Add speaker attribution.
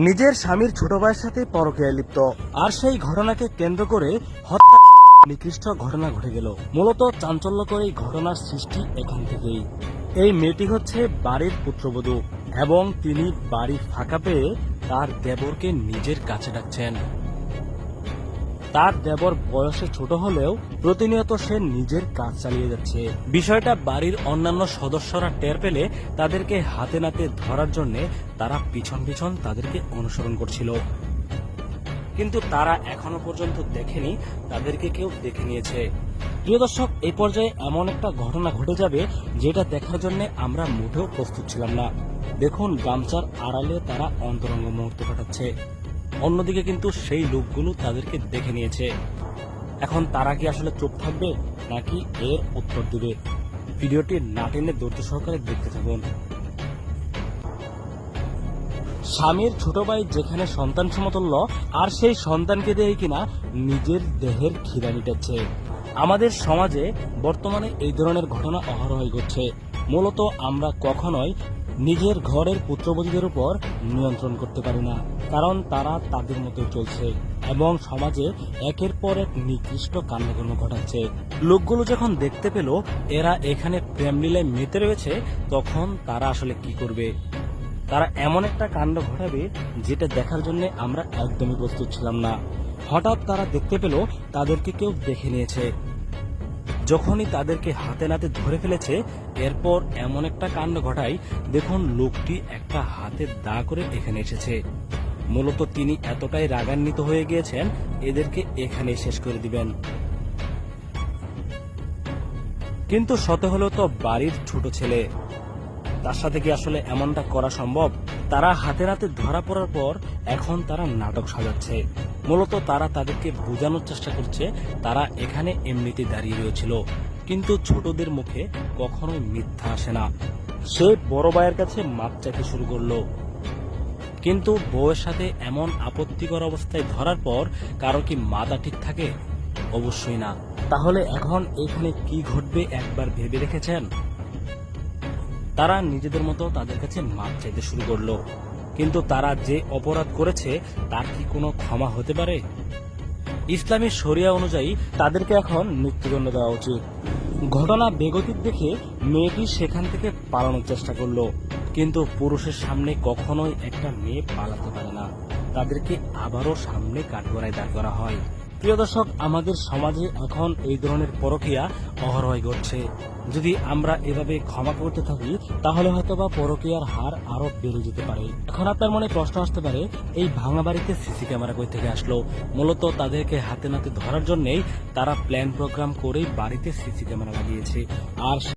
Speaker 1: নিজের স্বামীর ছোট ভাইয়ের সাথে পরকীয়ায় লিপ্ত, আর সেই ঘটনাকে কেন্দ্র করে হত্যা নিকৃষ্ট ঘটনা ঘটে গেল। মূলত চাঞ্চল্যকর এই ঘটনার সৃষ্টি এখান থেকেই। এই মেয়েটি হচ্ছে বাড়ির পুত্রবধূ এবং তিনি বাড়ি ফাঁকা পেয়ে তার দেবরকে নিজের কাছে ডাকছেন। তার দেবর বয়সে ছোট হলেও প্রতিনিয়ত সে নিজের কাজ চালিয়ে যাচ্ছে। বিষয়টা বাড়ির অন্যান্য সদস্যরা টের পেলে তাদেরকে হাতে নাতে ধরার জন্য তারা পিছন পিছন তাদেরকে অনুসরণ করছিল, কিন্তু তারা এখনো পর্যন্ত দেখেনি তাদেরকে কেউ দেখে নিয়েছে। প্রিয় দর্শক, এই পর্যায়ে এমন একটা ঘটনা ঘটে যাবে যেটা দেখার জন্য আমরা মোটেও প্রস্তুত ছিলাম না। দেখুন, গামছার আড়ালে তারা অন্তরঙ্গ মুহূর্ত কাটাচ্ছে, অন্যদিকে কিন্তু সেই লোকগুলো তাদেরকে দেখে নিয়েছে। এখন তারা কি আসলে চুপ থাকবে নাকি এর উত্তর দিবে? ভিডিওটি না টেনে ধৈর্য সহকারে দেখতে থাকুন। স্বামীর ছোট ভাই যেখানে সন্তান সমতুল্য, আর সেই সন্তানকে দিয়ে কিনা নিজের দেহের খিদা মিটাচ্ছে। আমাদের সমাজে বর্তমানে এই ধরনের ঘটনা অহরহই ঘটছে। মূলত আমরা কখনোই নিজের ঘরের পুত্রবধূদের উপর নিয়ন্ত্রণ করতে পারি না, কারণ তারা তাদের মতো চলছে এবং সমাজে একের পর এক নিকৃষ্ট কাণ্ডকর্ম ঘটাচ্ছে। লোকগুলো যখন দেখতে পেল এরা এখানে প্রেম লীলায় মেতে রয়েছে, তখন তারা আসলে কি করবে? তারা এমন একটা কাণ্ড ঘটাবে যেটা দেখার জন্য আমরা একদমই প্রস্তুত ছিলাম না। হঠাৎ তারা দেখতে পেল তাদেরকে কেউ দেখে নিয়েছে। যখনই তাদেরকে হাতে নাতে ধরে ফেলেছে, এরপর এমন একটা কাণ্ড ঘটায়। দেখুন, লোকটি একটা হাতে দা করে এখানে এসেছে। মূলত তিনি এতটাই রাগান্বিত হয়ে গিয়েছেন, এদেরকে এখানে শেষ করে দিবেন। কিন্তু শত হলেও তো বাড়ির ছোট ছেলে, তার সাথে কি আসলে এমনটা করা সম্ভব? তারা হাতে নাতে ধরা পড়ার পর এখন তারা নাটক সাজাচ্ছে। মূলত তারা তাদেরকে বোঝানোর চেষ্টা করছে তারা এখানে এমনিতে দাঁড়িয়ে রয়েছিল, কিন্তু ছোটদের মুখে কখনোই মিথ্যা আসে না। সে বড় ভাইয়ের কাছে মাপ চাইতে শুরু করলো, কিন্তু বউয়ের সাথে এমন আপত্তিকর অবস্থায় ধরার পর কারো কি মাথা ঠিক থাকে? অবশ্যই না। তাহলে এখন এখানে কি ঘটবে একবার ভেবে রেখেছেন? তারা নিজেদের মতো তাদের কাছে মাপ চাইতে শুরু করলো, কিন্তু তারা যে অপরাধ করেছে তার কি কোনো ক্ষমা হতে পারে? ইসলামী শরিয়া অনুযায়ী তাদেরকে এখন মৃত্যুদণ্ড দেওয়া উচিত। ঘটনা বেগতিক দেখে মেয়েটি সেখান থেকে পালানোর চেষ্টা করলো, কিন্তু পুরুষের সামনে কখনোই একটা মেয়ে পালাতে পারে না। তাদেরকে আবারও সামনে কাঠগড়ায় দাঁড় করা হয়। প্রিয় দর্শক, আমাদের সমাজে এখন এই ধরনের পরকীয়া অহরহই ঘটছে। যদি আমরা এভাবে ক্ষমা করতে থাকি তাহলে হয়তোবা পরকীয়ার হার আরো বেড়ে যেতে পারে। এখন আপনার মনে প্রশ্ন আসতে পারে, এই ভাঙা বাড়িতে সিসি ক্যামেরা কই থেকে আসলো? মূলত তাদেরকে হাতে নাতে ধরার জন্যই তারা প্ল্যান প্রোগ্রাম করেই বাড়িতে সিসি ক্যামেরা লাগিয়েছে। আর